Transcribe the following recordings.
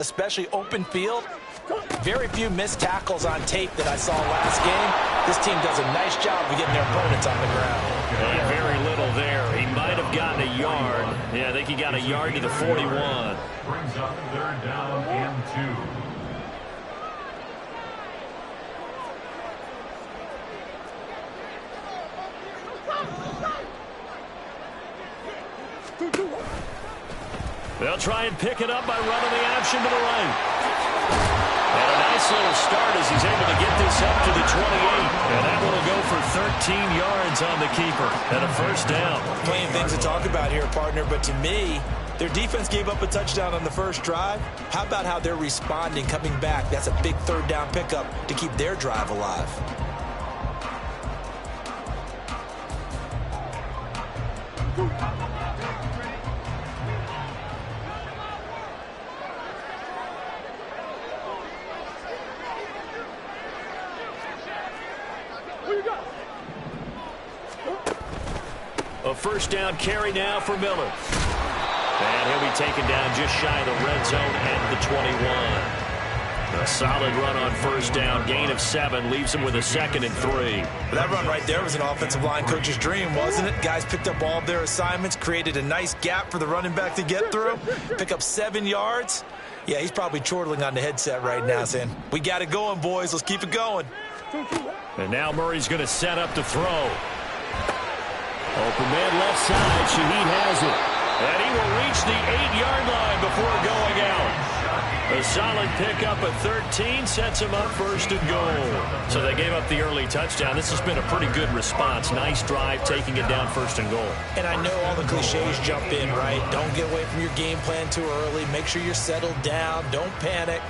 especially open field. Very few missed tackles on tape that I saw last game. This team does a nice job of getting their opponents on the ground. Yeah, very little there. He might have gotten a yard. Yeah, I think he got a yard to the 41. Brings up 3rd down and 2. They'll try and pick it up by running the option to the right. And a nice little start as he's able to get this up to the 28. And that one will go for 13 yards on the keeper and a 1st down. Plenty of things to talk about here, partner, but to me, their defense gave up a touchdown on the first drive. How about how they're responding, coming back? That's a big 3rd down pickup to keep their drive alive. A 1st down carry now for Miller. And he'll be taken down just shy of the red zone at the 21. A solid run on 1st down. Gain of 7 leaves him with a 2nd and 3. That run right there was an offensive line coach's dream, wasn't it? Guys picked up all of their assignments, created a nice gap for the running back to get through, pick up 7 yards. Yeah, he's probably chortling on the headset right now saying, we got it going, boys. Let's keep it going. And now Murray's going to set up to throw. Open man left side. Shaheed has it. And he will reach the 8-yard line before going out. A solid pickup at 13 sets him up 1st and goal. So they gave up the early touchdown. This has been a pretty good response. Nice drive, taking it down 1st and goal. And I know all the cliches jump in, right? Don't get away from your game plan too early. Make sure you're settled down. Don't panic.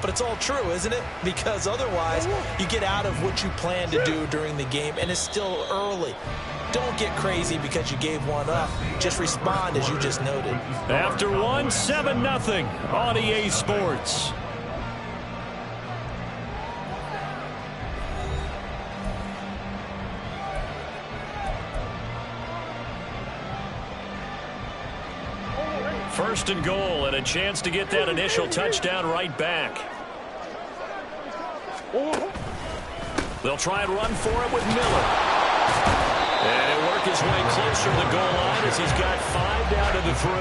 But it's all true, isn't it? Because otherwise, you get out of what you plan to do during the game, and it's still early. Don't get crazy because you gave one up. Just respond as you just noted. After one, 7-0 on EA Sports. First and goal, and a chance to get that initial touchdown right back. They'll try and run for it with Miller. And he'll work his way closer to the goal line as he's got 5 down to the 3.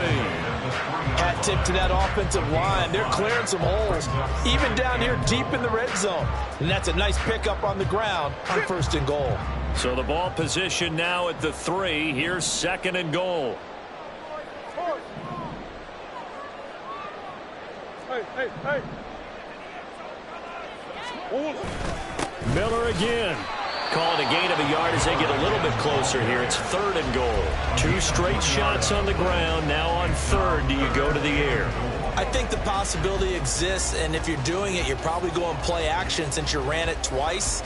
Hat tip to that offensive line. They're clearing some holes, even down here deep in the red zone. And that's a nice pickup on the ground on 1st and goal. So the ball position now at the 3. Here's 2nd and goal. Hey. Miller again. Calling a gain of a yard as they get a little bit closer here. It's 3rd and goal. 2 straight shots on the ground. Now on 3rd, do you go to the air? I think the possibility exists, and if you're doing it, you're probably going play action since you ran it twice.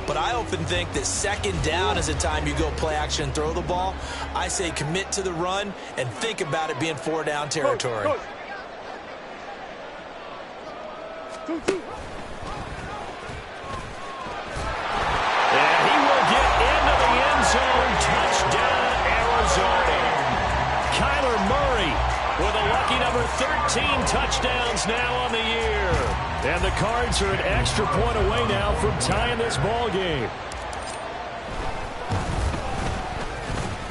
But I often think that 2nd down is the time you go play action and throw the ball. I say commit to the run and think about it being 4 down territory. Touchdown, Arizona. Kyler Murray with a lucky number 13 touchdowns now on the year. And the Cards are an extra point away now from tying this ball game.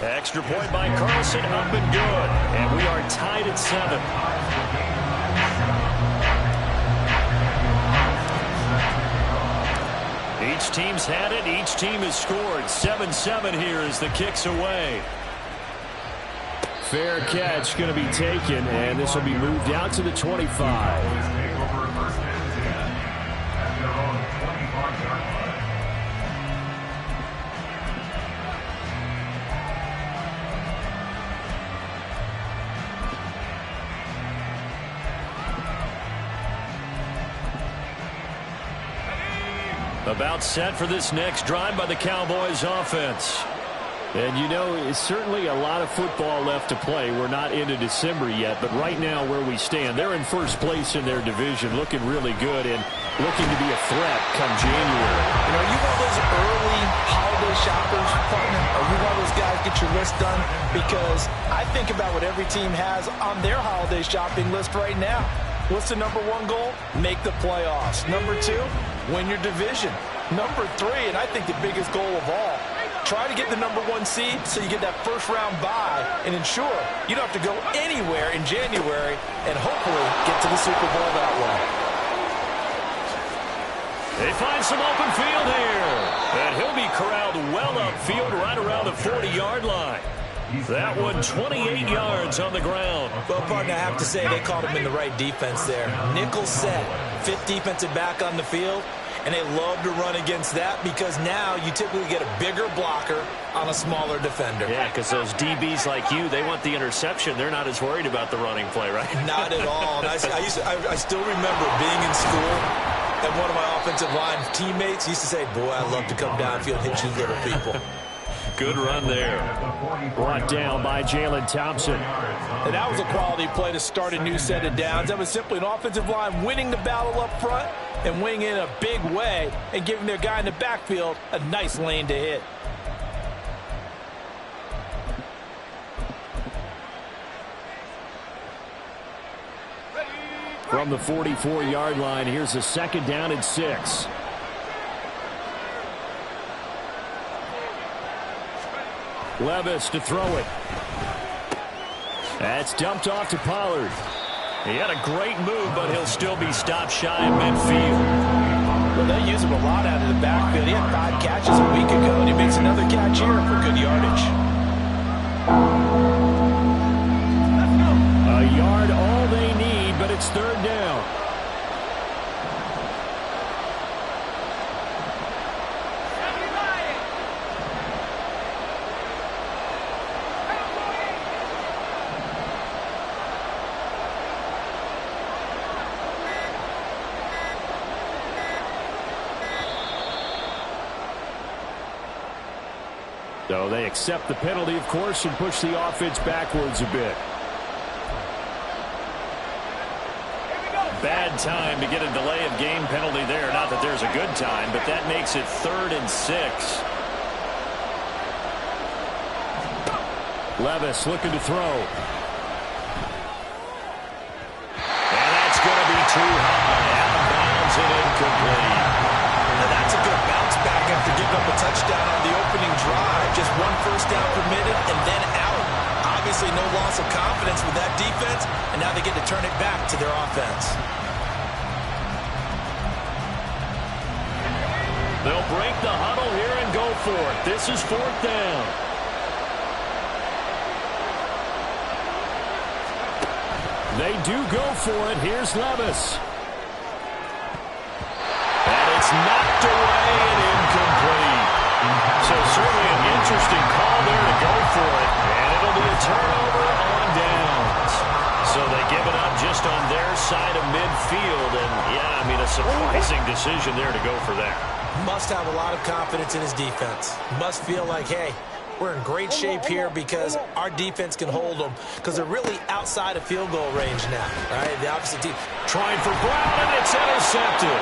Extra point by Carlson, up and good. And we are tied at 7. Each team's had it. Each team has scored. 7-7 here as the kick's away. Fair catch going to be taken, and this will be moved out to the 25. About set for this next drive by the Cowboys offense. And, you know, it's certainly a lot of football left to play. We're not into December yet, but right now where we stand, they're in first place in their division, looking really good and looking to be a threat come January. You know, are you one of those early holiday shoppers, partner? Are you one of those guys get your list done? Because I think about what every team has on their holiday shopping list right now. What's the number one goal? Make the playoffs. Number 2, win your division. Number 3, and I think the biggest goal of all, try to get the number 1 seed so you get that first-round bye and ensure you don't have to go anywhere in January and hopefully get to the Super Bowl that way. They find some open field here. And he'll be corralled well upfield right around the 40-yard line. That one 28 yards on the ground. Well, partner, I have to say they called him in the right defense there. Nickel set, 5th defensive back on the field, and they love to run against that because now you typically get a bigger blocker on a smaller defender. Yeah, because those DBs like you, they want the interception. They're not as worried about the running play, right? Not at all. And I still remember being in school, and one of my offensive line teammates used to say, boy, I love to come downfield and hit you little people. Good run there. Brought down by Jalen Thompson. And that was a quality play to start a new set of downs. That was simply an offensive line winning the battle up front and winning in a big way and giving their guy in the backfield a nice lane to hit. From the 44-yard line, here's a 2nd down and 6. Levis to throw it. That's dumped off to Pollard. He had a great move, but he'll still be stopped shy of midfield. Well, they use him a lot out of the backfield. He had 5 catches a week ago, and he makes another catch here for good yardage. A yard all they need, but it's 3rd down. So they accept the penalty, of course, and push the offense backwards a bit. Bad time to get a delay of game penalty there. Not that there's a good time, but that makes it 3rd and 6. Levis looking to throw. And that's going to be too high. Out of bounds and incomplete. Now that's a good bounce back after giving up a touchdown on the opening drive. Just 1 first down permitted and then out. Obviously no loss of confidence with that defense, and now they get to turn it back to their offense. They'll break the huddle here and go for it. This is 4th down. They do go for it. Here's Levis. And it's knocked away and incomplete. So certainly an interesting call there to go for it. And it'll be a turnover on downs. So they give it up just on their side of midfield. And, yeah, I mean, a surprising decision there to go for that. Must have a lot of confidence in his defense. Must feel like, hey, we're in great shape here because our defense can hold them because they're really outside of field goal range now, right? The opposite team. Trying for Brown, and it's intercepted.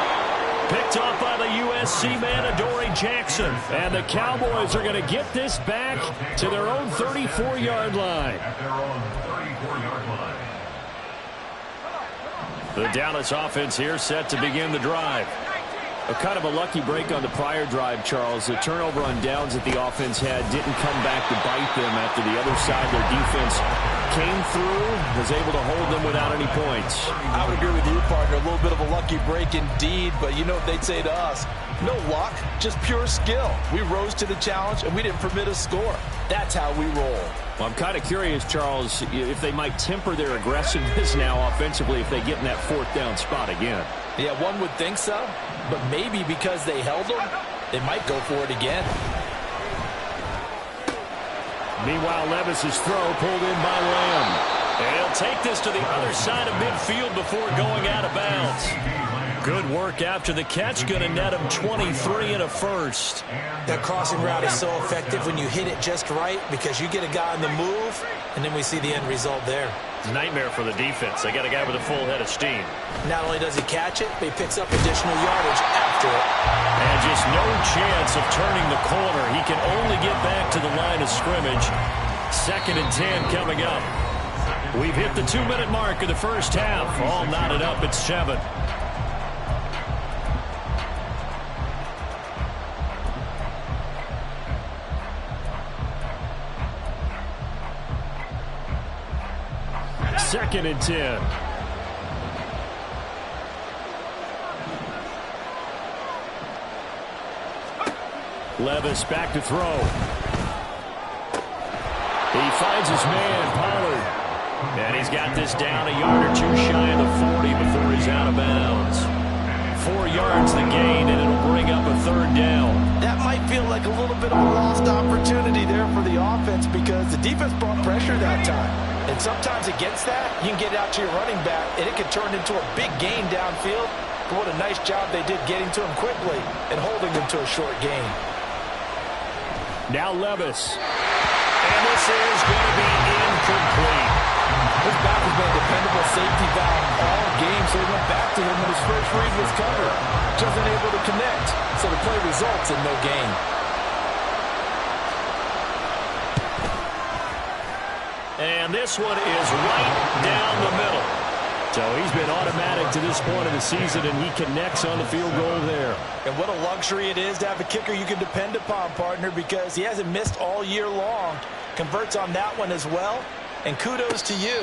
Picked off by the USC man, Adoree Jackson. And the Cowboys are going to get this back to their own 34-yard line. At their own 34-yard line. The Dallas offense here set to begin the drive. A kind of a lucky break on the prior drive, Charles. The turnover on downs that the offense had didn't come back to bite them after the other side. Their defense came through, was able to hold them without any points. I would agree with you, partner. A little bit of a lucky break indeed, but you know what they'd say to us? No luck, just pure skill. We rose to the challenge, and we didn't permit a score. That's how we roll. Well, I'm kind of curious, Charles, if they might temper their aggressiveness now offensively if they get in that 4th down spot again. Yeah, one would think so, but maybe because they held them, they might go for it again. Meanwhile, Levis's throw pulled in by Lamb. And he'll take this to the other side of midfield before going out of bounds. Good work after the catch. Going to net him 23 and a first. That crossing route is so effective when you hit it just right because you get a guy on the move, and then we see the end result there. Nightmare for the defense. They got a guy with a full head of steam. Not only does he catch it, but he picks up additional yardage after it. And just no chance of turning the corner. He can only get back to the line of scrimmage. 2nd and 10 coming up. We've hit the 2-minute mark of the first half. All knotted up at 7. Second and 10. Levis back to throw. He finds his man, Pollard. And he's got this down a yard or two shy of the 40 before he's out of bounds. 4 yards the gain, and it'll bring up a third down. That might feel like a little bit of a lost opportunity there for the offense because the defense brought pressure that time. And sometimes against that, you can get it out to your running back, and it can turn into a big gain downfield. But what a nice job they did getting to him quickly and holding him to a short gain. Now Levis. And this is going to be incomplete. This back has been a dependable safety valve all game, so he went back to him when his first read was covered. Just unable to connect, so the play results in no gain. And this one is right down the middle. So he's been automatic to this point of the season, and he connects on the field goal there. And what a luxury it is to have a kicker you can depend upon, partner, because he hasn't missed all year long. Converts on that one as well. And kudos to you.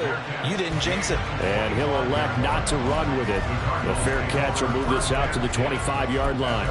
You didn't jinx it. And he'll elect not to run with it. A fair catch will move this out to the 25-yard line.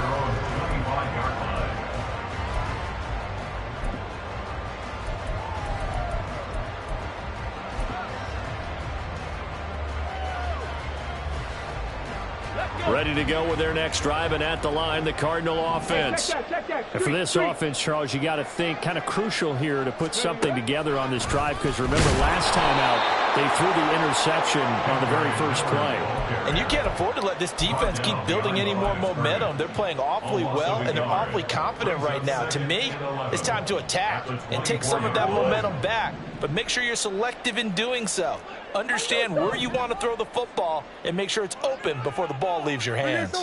Ready to go with their next drive, and at the line, the Cardinal offense. And for this offense, Charles, you got to think kind of crucial here to put something together on this drive, because remember, last time out, they threw the interception on the very first play. And you can't afford to let this defense keep building any more momentum. They're playing awfully well, and they're awfully confident right now. To me, it's time to attack and take some of that momentum back, but make sure you're selective in doing so. Understand where you want to throw the football and make sure it's open before the ball leaves your hands.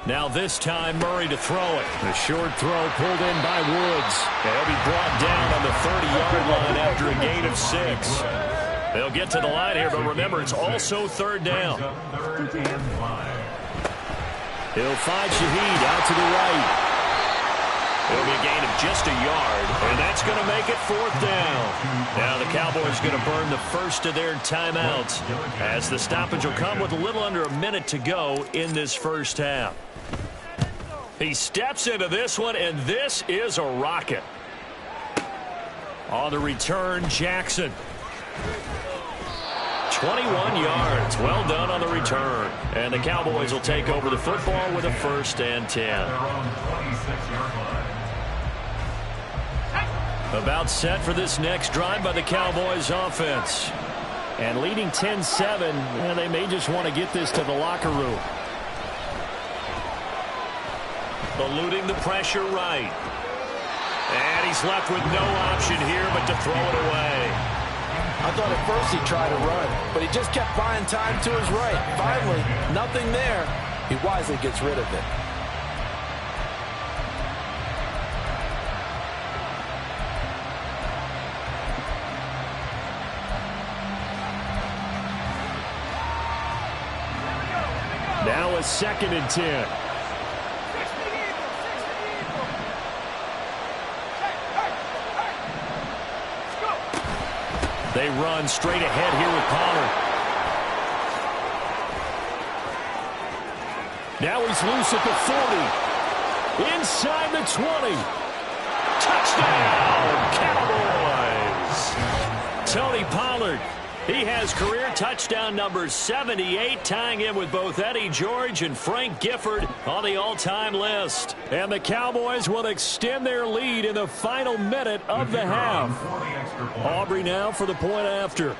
Now this time Murray to throw it. The short throw pulled in by Woods. And he'll be brought down on the 30-yard line after a gain of 6. They'll get to the line here, but remember, it's also third down. He'll find Shaheed out to the right. It'll be a gain of just a yard, and that's going to make it fourth down. Now the Cowboys going to burn the first of their timeouts, as the stoppage will come with a little under a minute to go in this first half. He steps into this one, and this is a rocket. On the return, Jackson. 21 yards. Well done on the return. And the Cowboys will take over the football with a 1st and 10. About set for this next drive by the Cowboys offense. And leading 10-7, they may just want to get this to the locker room. Eluding the pressure right. And he's left with no option here but to throw it away. I thought at first he'd try to run, but he just kept buying time to his right. Finally, nothing there. He wisely gets rid of it. Now a 2nd and 10. They run straight ahead here with Pollard. Now he's loose at the 40. Inside the 20. Touchdown, Cowboys! Tony Pollard. He has career touchdown number 78, tying him with both Eddie George and Frank Gifford on the all-time list. And the Cowboys will extend their lead in the final minute of the half. Aubrey now for the point after.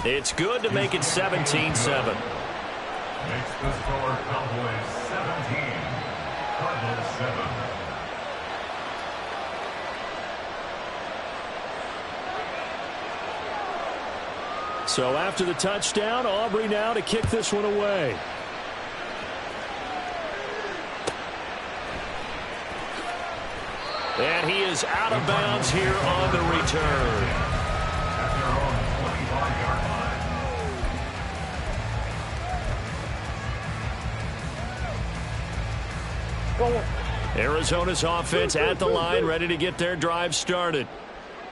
It's good to make it 17-7. Makes the score Cowboys 17, Cardinals 7. So after the touchdown, Aubrey now to kick this one away. And he is out of bounds here on the return. At their own 25-yard line. Arizona's offense at the line, ready to get their drive started.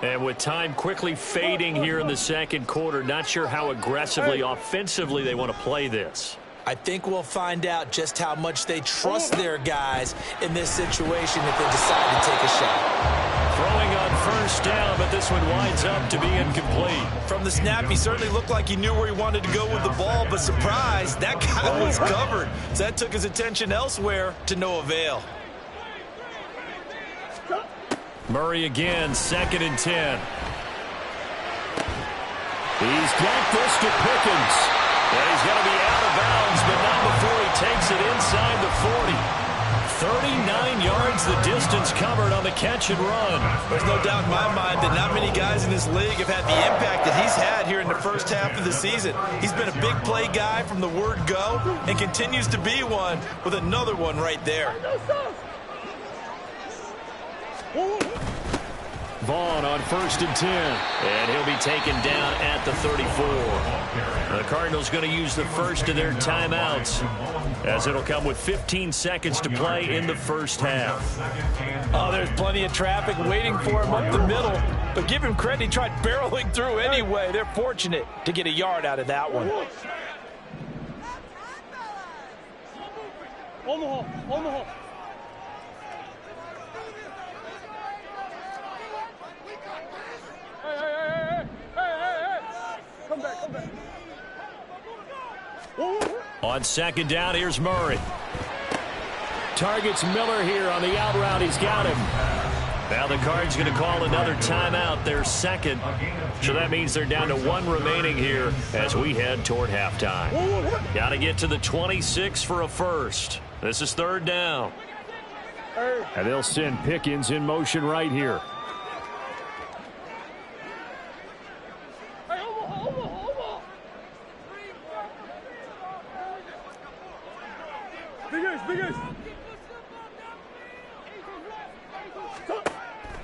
And with time quickly fading here in the second quarter, not sure how aggressively, offensively they want to play this. I think we'll find out just how much they trust their guys in this situation if they decide to take a shot. Throwing on first down, but this one winds up to be incomplete. From the snap, he certainly looked like he knew where he wanted to go with the ball, but surprise, that guy was covered. So that took his attention elsewhere to no avail. Murray again, 2nd and 10. He's got this to Pickens. And he's going to be out of bounds, but not before he takes it inside the 40. 39 yards the distance covered on the catch and run. There's no doubt in my mind that not many guys in this league have had the impact that he's had here in the first half of the season. He's been a big play guy from the word go and continues to be one with another one right there. Vaughn on 1st and 10. And he'll be taken down at the 34. The Cardinals going to use the first of their timeouts, as it'll come with 15 seconds to play in the first half. Oh, there's plenty of traffic waiting for him up the middle. But give him credit, he tried barreling through anyway. They're fortunate to get a yard out of that one. Omaha. Come back. On 2nd down, here's Murray. Targets Miller here on the out route. He's got him. Now the Cards going to call another timeout, their second. So that means they're down to 1 remaining here as we head toward halftime. Got to get to the 26 for a first. This is 3rd down. And they'll send Pickens in motion right here.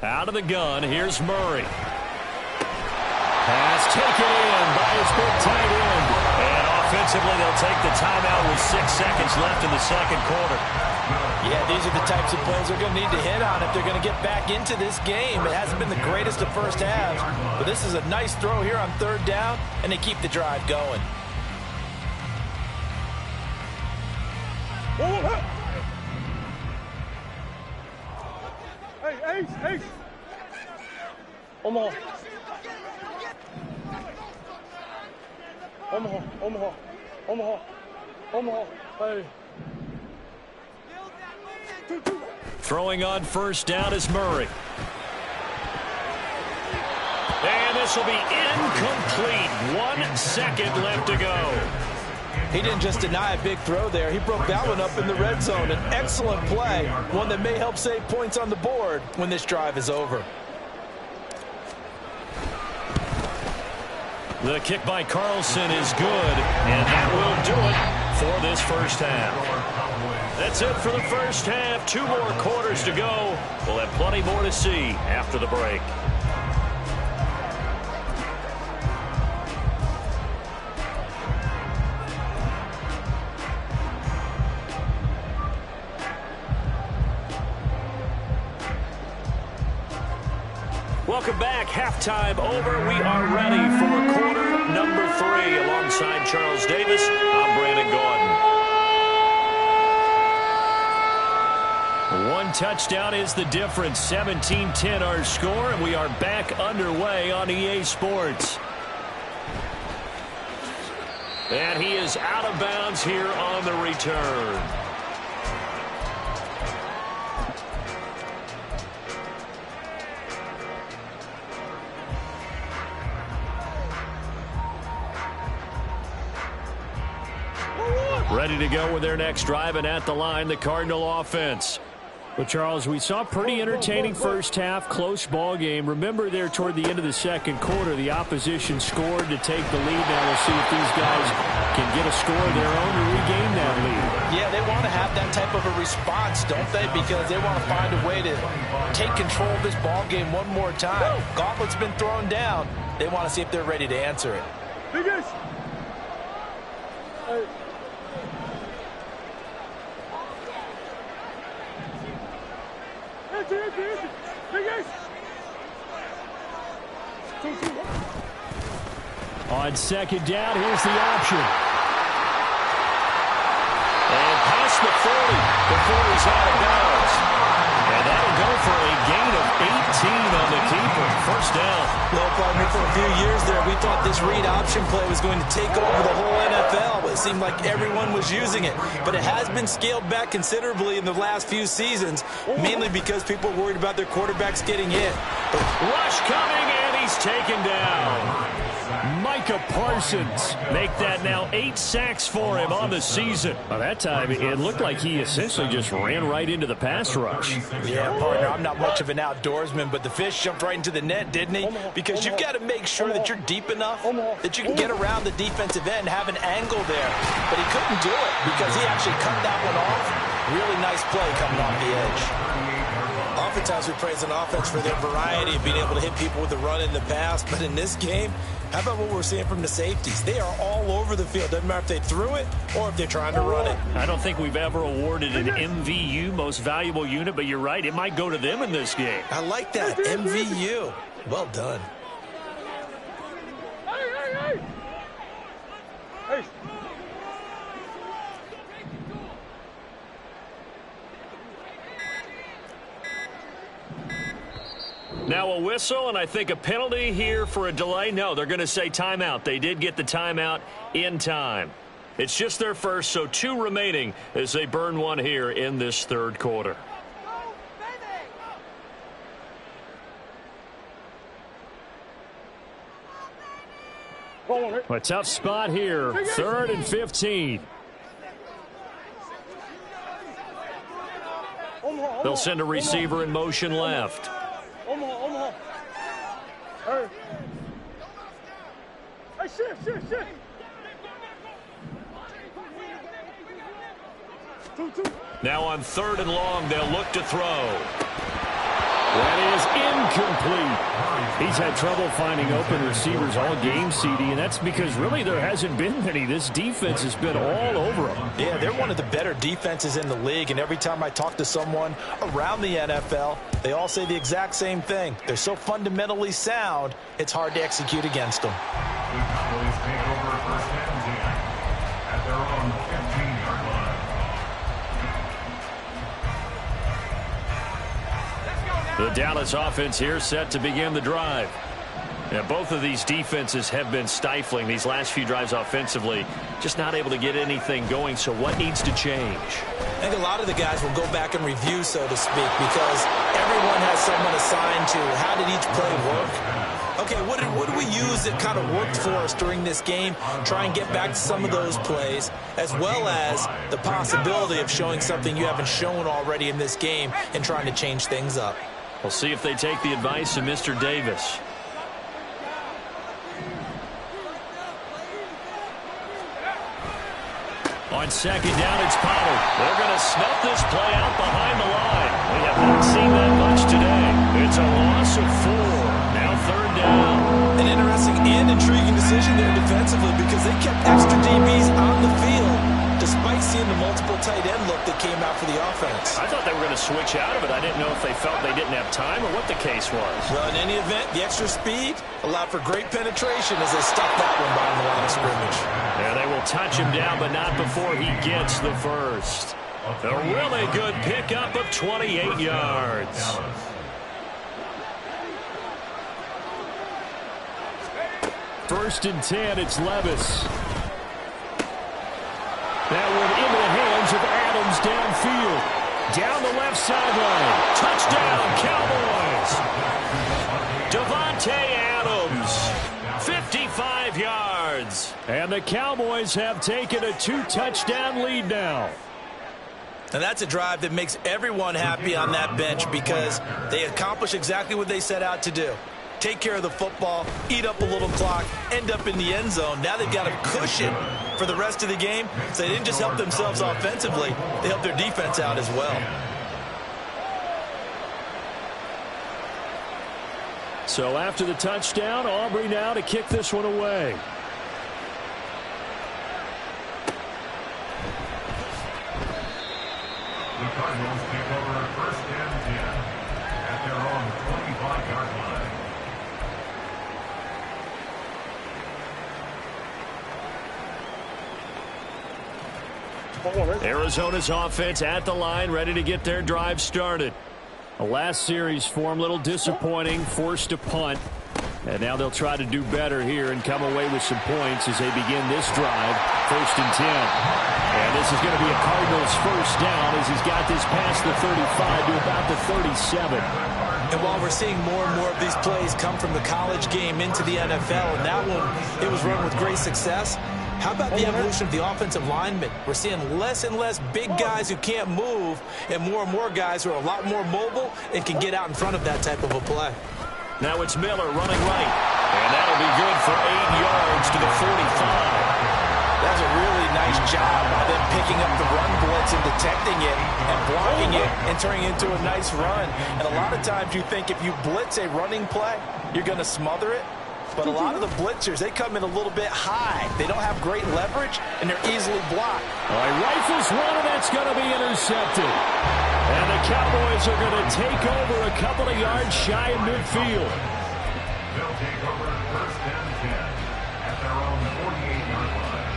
Out of the gun, here's Murray. Pass taken in by his big tight end. And offensively, they'll take the timeout with 6 seconds left in the second quarter. Yeah, these are the types of plays they're going to need to hit on if they're going to get back into this game. It hasn't been the greatest of first halves, but this is a nice throw here on 3rd down, and they keep the drive going. Hey. Omaha. Hey. Throwing on 1st down is Murray. And this will be incomplete. 1 second left to go. He didn't just deny a big throw there. He broke that one up in the red zone. An excellent play, one that may help save points on the board when this drive is over. The kick by Carlson is good, and that will do it for this first half. That's it for the first half. 2 more quarters to go. We'll have plenty more to see after the break. Welcome back. Halftime over. We are ready for quarter number 3. Alongside Charles Davis, I'm Brandon Gaudin. 1 touchdown is the difference. 17-10 our score, and we are back underway on EA Sports. And he is out of bounds here on the return. Ready to go with their next drive, and at the line, the Cardinal offense. Well, Charles, we saw a pretty entertaining first half, close ball game. Remember there toward the end of the second quarter, the opposition scored to take the lead. Now we'll see if these guys can get a score of their own to regain that lead. Yeah, they want to have that type of a response, don't they? Because they want to find a way to take control of this ball game one more time. Gauntlet's been thrown down. They want to see if they're ready to answer it. Biggest. Hey. Biggest. On second down, here's the option. And past the 40 before he's out of bounds. And that'll go for a gain of 18 on the keeper. First down. Well, partner, for a few years there, we thought this read option play was going to take over the whole NFL. It seemed like everyone was using it. But it has been scaled back considerably in the last few seasons, mainly because people are worried about their quarterbacks getting hit. Rush coming, and he's taken down. Micah Parsons make that now 8 sacks for him on the season. By that time, it looked like he essentially just ran right into the pass rush. Yeah, partner, I'm not much of an outdoorsman, but the fish jumped right into the net, didn't he? Because you've got to make sure that you're deep enough that you can get around the defensive end, have an angle there. But he couldn't do it because he actually cut that one off. Really nice play coming off the edge. Oftentimes we praise an offense for their variety of being able to hit people with the run in the pass. But in this game, how about what we're seeing from the safeties? They are all over the field. Doesn't matter if they threw it or if they're trying to run it. I don't think we've ever awarded an MVU, most valuable unit, but you're right. It might go to them in this game. I like that. MVU. Well done. Hey. Now a whistle, and I think a penalty here for a delay. No, they're going to say timeout. They did get the timeout in time. It's just their first, so 2 remaining as they burn one here in this third quarter. A tough spot here. 3rd and 15. They'll send a receiver in motion left. Omaha. Hey. Hey, shift. 2. Now on 3rd and long, they'll look to throw. That is incomplete. He's had trouble finding open receivers all game, CD, and that's because really there hasn't been many. This defense has been all over them. Yeah, they're one of the better defenses in the league, and every time I talk to someone around the NFL, they all say the exact same thing. They're so fundamentally sound, it's hard to execute against them. The Cowboys take over first and 10 at their own 15-yard line. The Dallas offense here set to begin the drive. Now, both of these defenses have been stifling these last few drives offensively. Just not able to get anything going, so what needs to change? I think a lot of the guys will go back and review, so to speak, because everyone has someone assigned to how did each play work. Okay, what did we use that kind of worked for us during this game? Try and get back to some of those plays, as well as the possibility of showing something you haven't shown already in this game and trying to change things up. We'll see if they take the advice of Mr. Davis. On second down, it's Pollard. They're going to snuff this play out behind the line. We have not seen that much today. It's a loss of 4. Now 3rd down. An interesting and intriguing decision there defensively because they kept extra DBs on the field despite seeing the multiple tight end look that came out for the offense. I thought they were going to switch out of it. I didn't know if they felt they didn't have time or what the case was. Well, in any event, the extra speed allowed for great penetration as they stuck that one behind the line of scrimmage. Yeah, they will touch him down, but not before he gets the first. A really good pickup of 28 yards. 1st and 10, it's Levis. That one into the hands of Adams downfield. Down the left sideline. Touchdown, Cowboys. Devontae Adams, 55 yards. And the Cowboys have taken a 2-touchdown lead now. And that's a drive that makes everyone happy on that bench because they accomplish exactly what they set out to do. Take care of the football, eat up a little clock, end up in the end zone. Now they've got a cushion for the rest of the game. So they didn't just help themselves offensively, they helped their defense out as well. So after the touchdown, Aubrey now to kick this one away. The Cardinals take over at first and 10 at their own 25-yard line. Arizona's offense at the line, ready to get their drive started. The last series for them, a little disappointing, forced to punt. And now they'll try to do better here and come away with some points as they begin this drive, first and 10. And this is going to be a Cardinals first down as he's got this past the 35 to about the 37. And while we're seeing more and more of these plays come from the college game into the NFL, and that one, it was run with great success. How about the evolution of the offensive linemen? We're seeing less and less big guys who can't move and more guys who are a lot more mobile and can get out in front of that type of a play. Now it's Miller running right. And that'll be good for 8 yards to the 45. That's a really nice job by them picking up the run blitz and detecting it and blocking it and turning it into a nice run. And a lot of times you think if you blitz a running play, you're going to smother it. But a lot of the blitzers, they come in a little bit high. They don't have great leverage, and they're easily blocked. All right, rifles one, and that's going to be intercepted. And the Cowboys are going to take over a couple of yards shy of midfield. They'll take over at first and 10 at their own 48-yard line.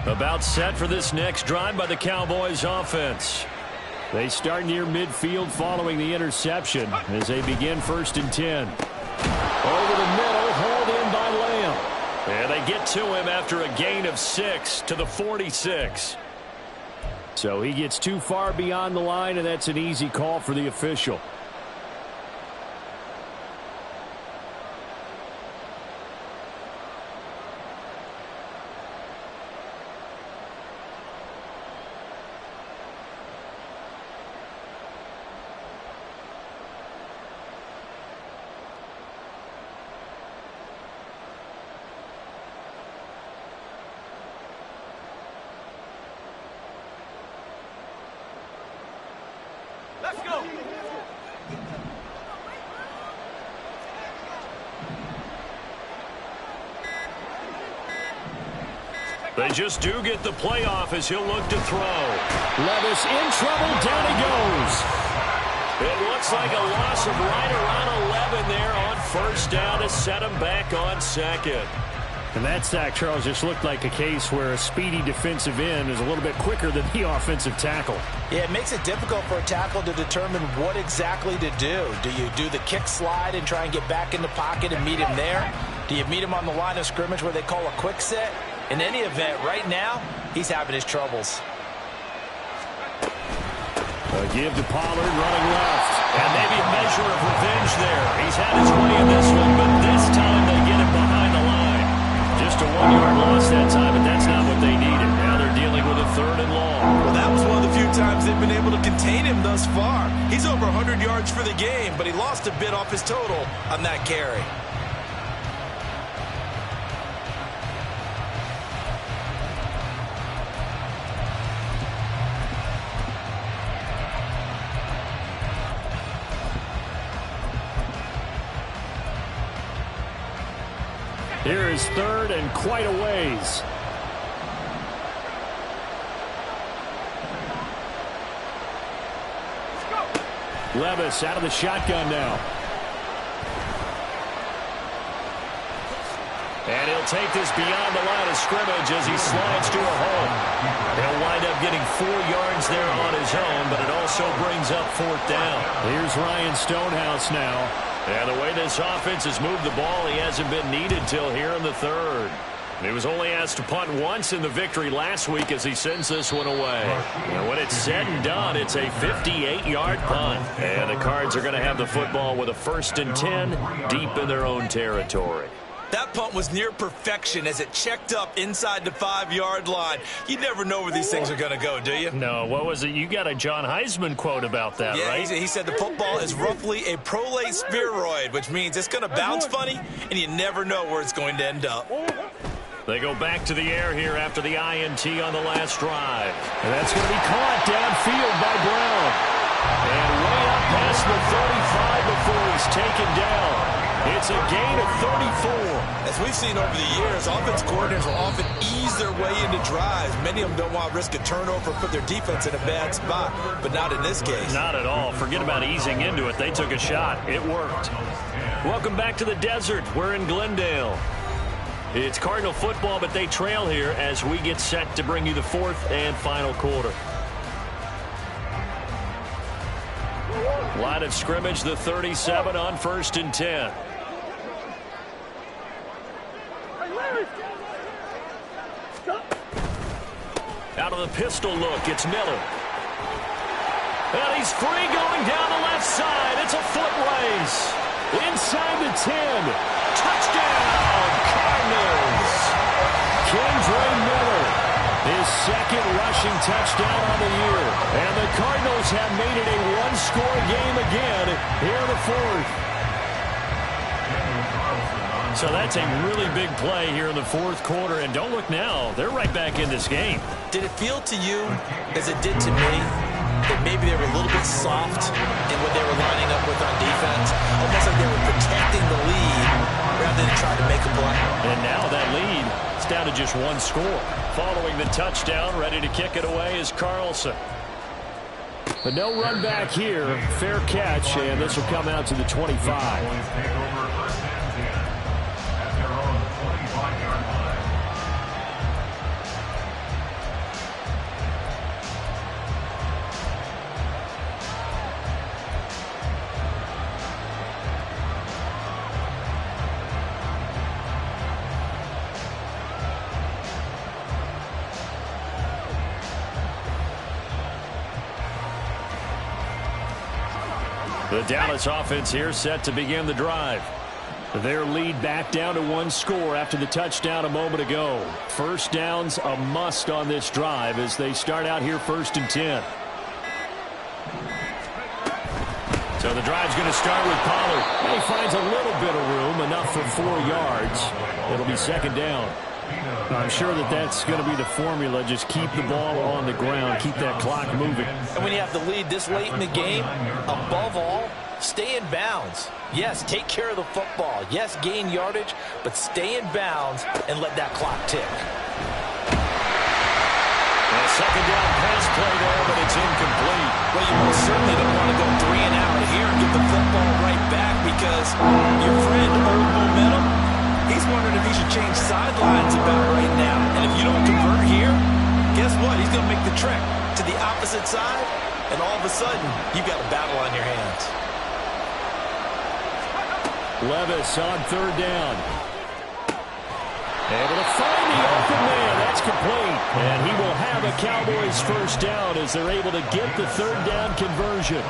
About set for this next drive by the Cowboys offense. They start near midfield following the interception as they begin first and 10. Over the middle, hauled in by Lamb. And they get to him after a gain of 6 to the 46. So he gets too far beyond the line, and that's an easy call for the official. Let's go. They just do get the playoff as he'll look to throw. Levis in trouble. Down he goes. It looks like a loss of right around 11 there on first down to set him back on second. And that sack, Charles, just looked like a case where a speedy defensive end is a little bit quicker than the offensive tackle. Yeah, it makes it difficult for a tackle to determine what exactly to do. Do you do the kick slide and try and get back in the pocket and meet him there? Do you meet him on the line of scrimmage where they call a quick set? In any event, right now, he's having his troubles. A give to Pollard running left. And maybe a measure of revenge there. He's had his way in this one, but this time they get him behind the line. Just a 1-yard loss that time, but that's not what they needed. Now they're dealing with a 3rd and long. Well, that was one of the few times they've been able to contain him thus far. He's over 100 yards for the game, but he lost a bit off his total on that carry. Here is 3rd and quite a ways. Levis out of the shotgun now. And he'll take this beyond the line of scrimmage as he slides to a hole. He'll wind up getting 4 yards there on his own, but it also brings up 4th down. Here's Ryan Stonehouse now. And the way this offense has moved the ball, he hasn't been needed till here in the 3rd. He was only asked to punt once in the victory last week as he sends this one away. And when it's said and done, it's a 58-yard punt. And the Cards are going to have the football with a 1st and 10 deep in their own territory. That punt was near perfection as it checked up inside the 5-yard line. You never know where these things are going to go, do you? No, what was it? You got a John Heisman quote about that, yeah, right? He said the football is roughly a prolate spheroid, which means it's going to bounce funny, and you never know where it's going to end up. They go back to the air here after the INT on the last drive. And that's going to be caught downfield by Brown. And way up past the 35 before he's taken down. It's a gain of 34. As we've seen over the years, offense coordinators will often ease their way into drives. Many of them don't want to risk a turnover or put their defense in a bad spot, but not in this case. Not at all. Forget about easing into it. They took a shot. It worked. Welcome back to the desert. We're in Glendale. It's Cardinal football, but they trail here as we get set to bring you the 4th and final quarter. Line of scrimmage, the 37 on 1st and 10. Out of the pistol look, it's Miller. And he's free going down the left side. It's a foot race. Inside the 10. Touchdown, Cardinals. Kendra Miller, his 2nd rushing touchdown on the year. And the Cardinals have made it a one-score game again here in the 4th. So that's a really big play here in the 4th quarter. And don't look now, they're right back in this game. Did it feel to you, as it did to me, that maybe they were a little bit soft in what they were lining up with on defense? Almost like they were protecting the lead rather than trying to make a play. And now that lead is down to just 1 score. Following the touchdown, ready to kick it away is Carlson. But no run back here. Fair catch, and this will come out to the 25. The Dallas offense here set to begin the drive. Their lead back down to 1 score after the touchdown a moment ago. First down's a must on this drive as they start out here 1st and 10. So the drive's going to start with Pollard. He finds a little bit of room, enough for 4 yards. It'll be 2nd down. I'm sure that that's going to be the formula. Just keep the ball on the ground. Keep that clock moving. And when you have the lead this late in the game, above all, stay in bounds. Yes, take care of the football. Yes, gain yardage, but stay in bounds and let that clock tick. A 2nd down pass play there, but it's incomplete. Well, you most certainly don't want to go 3 and out here and get the football right back because your friend, old momentum, he's wondering if he should change sidelines about right now. And if you don't convert here, guess what? He's going to make the trek to the opposite side, and all of a sudden, you've got a battle on your hands. Levis on 3rd down. Able to find the open man. That's complete. And he will have a Cowboys 1st down as they're able to get the 3rd down conversion.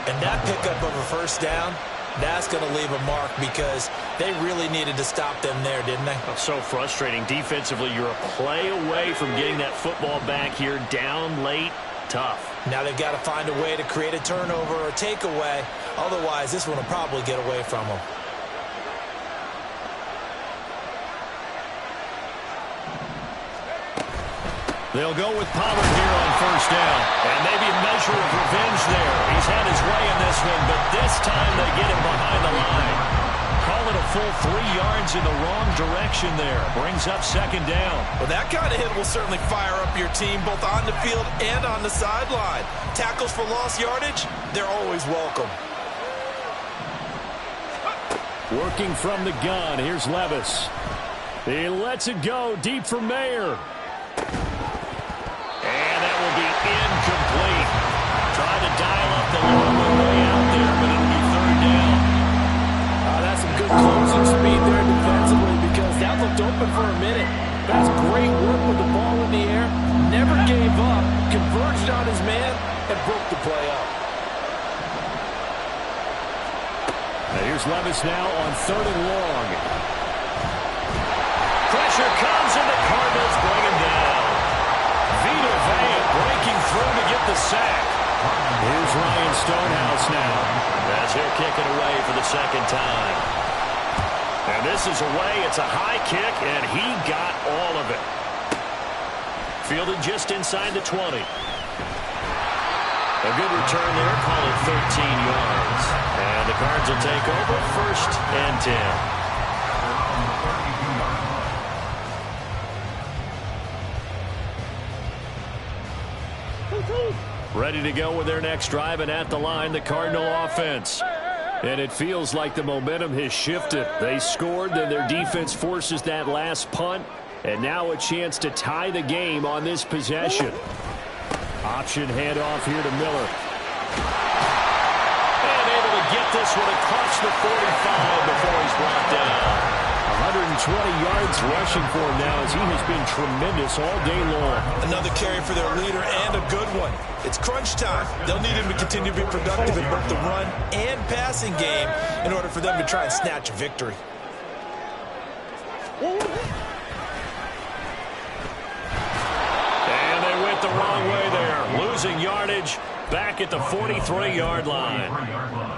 And that pickup of a 1st down, that's going to leave a mark because they really needed to stop them there, didn't they? So frustrating. Defensively, you're a play away from getting that football back here. Down late, tough. Now they've got to find a way to create a turnover or a takeaway. Otherwise, this one will probably get away from them. They'll go with Pollard here on 1st down. And maybe a measure of revenge there. He's had his way in this one, but this time they get him behind the line. Call it a full 3 yards in the wrong direction there. Brings up 2nd down. Well, that kind of hit will certainly fire up your team both on the field and on the sideline. Tackles for lost yardage, they're always welcome. Working from the gun, here's Levis. He lets it go deep for Mayer. And that will be incomplete. Trying to dial up the long way out there, but it'll be 3rd down. That's some good closing speed there defensively because that looked open for a minute. That's great work with the ball in the air. Never gave up. converged on his man and broke the play up. And here's Levis now on 3rd and long. Pressure comes, and the Cardinals bring him down. Vita Vea breaking through to get the sack. Here's Ryan Stonehouse now as he'll kick it away for the 2nd time. And this is away. It's a high kick, and he got all of it. Fielded just inside the 20. A good return there, call it 13 yards. And the Cards will take over 1st and 10. Ready to go with their next drive, and at the line, the Cardinal offense. And it feels like the momentum has shifted. They scored, then their defense forces that last punt, and now a chance to tie the game on this possession. Option handoff here to Miller. And able to get this one across the 45 before he's brought down. 120 yards rushing for him now as he has been tremendous all day long. Another carry for their leader and a good one. It's crunch time. They'll need him to continue to be productive in both the run and passing game in order for them to try and snatch a victory. And they went the wrong way there. Losing yardage back at the 43-yard line.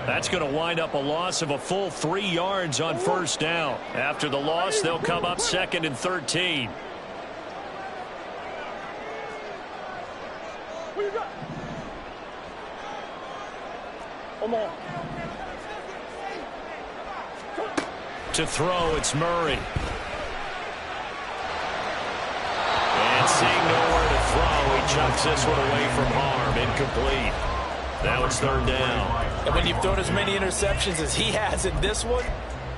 That's going to wind up a loss of a full 3 yards on 1st down. After the loss, they'll come up 2nd and 13. To throw, it's Murray. And seeing nowhere to throw, he chucks this one away from harm. Incomplete. Now it's 3rd down. And when you've thrown as many interceptions as he has in this one,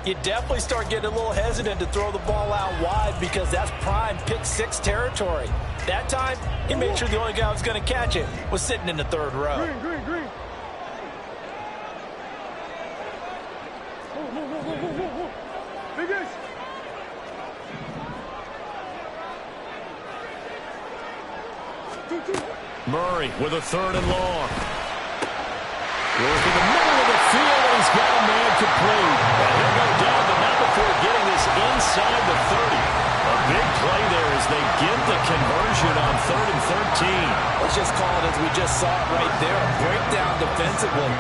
you definitely start getting a little hesitant to throw the ball out wide because that's prime pick-6 territory. That time, he made sure the only guy who was going to catch it was sitting in the 3rd row. Green. Big Ace. Murray with a 3rd and long. Goes to the middle of the field, and he's got a man complete. And he'll go down, but not before getting this inside the 30. A big play there as they get the conversion on 3rd and 13. Let's just call it as we just saw it right there, a breakdown defensively.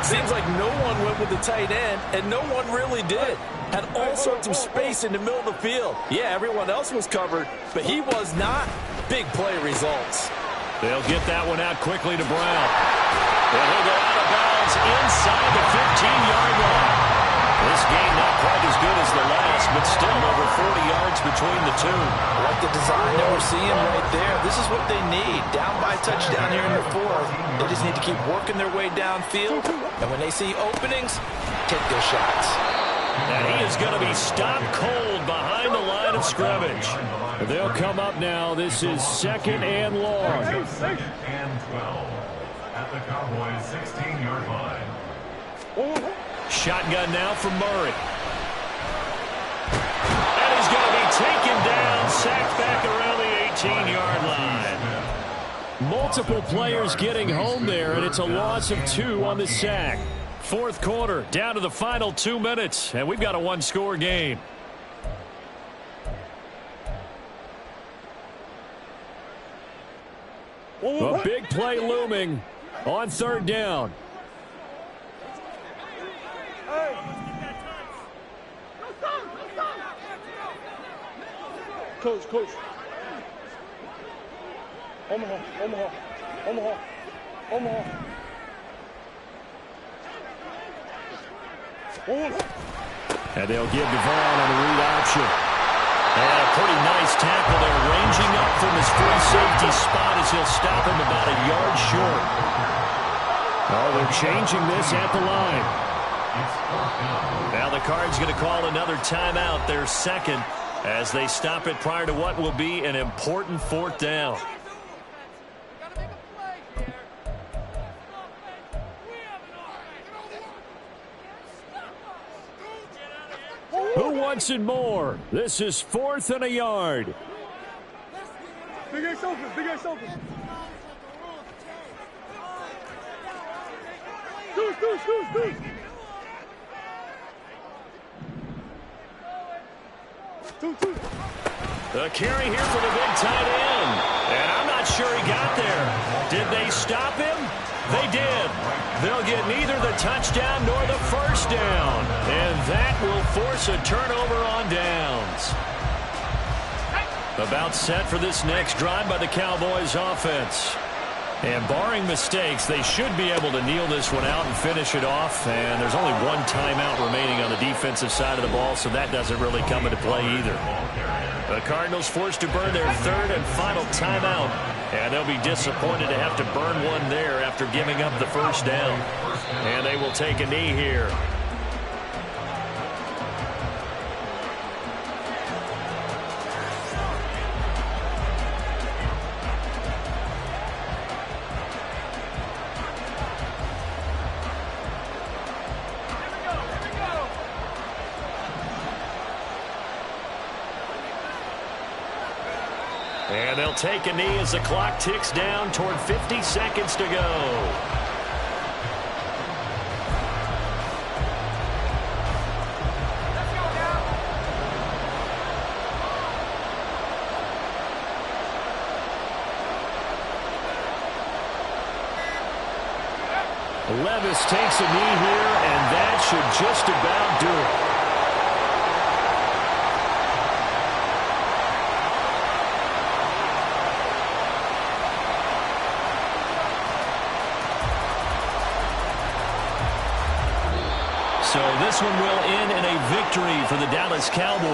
Seems like no one went with the tight end, and no one really did. Had all sorts of space in the middle of the field. Yeah, everyone else was covered, but he was not. Big play results. They'll get that one out quickly to Brown. And he'll go out of bounds inside the 15-yard line. This game not quite as good as the last, but still over 40 yards between the two. I like the design that we're seeing right there. This is what they need. Down by a touchdown here in the 4th. They just need to keep working their way downfield. And when they see openings, take their shots. And he is going to be stopped cold behind the line of scrimmage. They'll come up now. This is 2nd and long. 2nd and 12 at the Cowboys' 16-yard line. Shotgun now from Murray. And he's going to be taken down, sacked back around the 18-yard line. Multiple players getting home there, and it's a loss of 2 on the sack. 4th quarter, down to the final 2 minutes, and we've got a 1-score game. A big play looming on 3rd down. Coach. Omaha. And they'll give Devon on the read option. And a pretty nice tackle there, ranging up from his free safety spot as he'll stop him about a yard short. Oh, they're changing this at the line. Now the Cards going to call another timeout, their 2nd, as they stop it prior to what will be an important 4th down. Who wants it more? This is 4th and a yard. Big Ace open. The carry here for the big tight end. And I'm not sure he got there. Did they stop him? They did. They'll get neither the touchdown nor the first down. And that will force a turnover on downs. About set for this next drive by the Cowboys offense. And barring mistakes, they should be able to kneel this one out and finish it off. And there's only one timeout remaining on the defensive side of the ball, so that doesn't really come into play either. The Cardinals forced to burn their third and final timeout. And they'll be disappointed to have to burn one there after giving up the first down. And they will take a knee here. And they'll take a knee as the clock ticks down toward 50 seconds to go. Levis takes a knee here, and that should just about do it. So this one will end in a victory for the Dallas Cowboys.